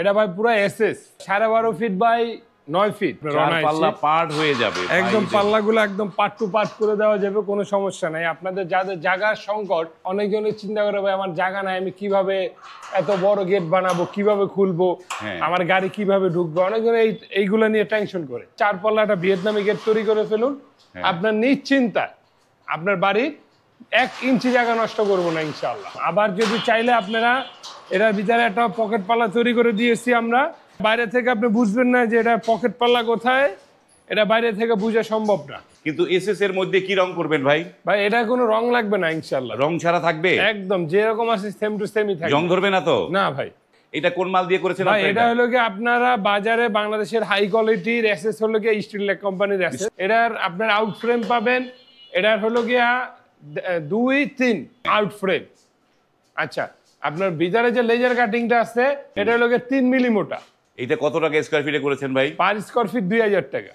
এটা ভাই পুরো এসএস 12.5 ফিট বাই 9 ফিট পাল্লা পার্ট হয়ে যাবে একদম পাল্লাগুলো একদম পার্ট টু পার্ট করে দেওয়া যাবে, কোনো সমস্যা নাই। আপনাদের যাদের জায়গার সংকট, অনেকজনই চিন্তা করে ভাই আমার জায়গা নাই, আমি কিভাবে এত বড় গেট বানাবো, কিভাবে খুলবো, আমার গাড়ি কিভাবে ঢুকবে, অনেকজন এইগুলো নিয়ে টেনশন করে। 4 পাল্লা একটা ভিয়েতনামি গেট তৈরি করে ফেলুন, আপনার নিশ্চিন্তা আপনার বাড়ির 1 ইঞ্চি জায়গা নষ্ট করবো না ইনশাআল্লাহ। আবার যদি চাইলে আপনারা এটার ভিতরে একটা পকেট পাল্লা তৈরি করে দিয়েছি আমরা, বাইরে থেকে আপনি বুঝবেন না যে এটা পকেট পাল্লা কোথায়, এটা বাইরে থেকে বোঝা সম্ভব না। কিন্তু এসএস এর মধ্যে কি রং করবেন ভাই? ভাই এটা কোনো রং লাগবে না ইনশাআল্লাহ, রং ছাড়া থাকবে একদম যেরকম আছে সেম টু সেমই থাকবে। জং ধরবে না তো? না ভাই। এটা কোন মাল দিয়ে করেছেন ভাই আপনারা? এটা হলো কি আপনারা বাজারে বাংলাদেশের হাই কোয়ালিটির এসএস হলো কি স্টিল লেক কোম্পানির এসএস। এটার আপনার আউট ফ্রেম পাবেন, এটার হলো গিয়া 2-3 আউট ফ্রেম। আচ্ছা, আপনার ভিতরে যে লেজার কাটিংটা আছে এটা হলো গিয়ে 3 মিলি মোটা। এটা কত টাকা স্কয়ার ফিটে করেছেন ভাই? পার স্কয়ার ফিট 2000 টাকা।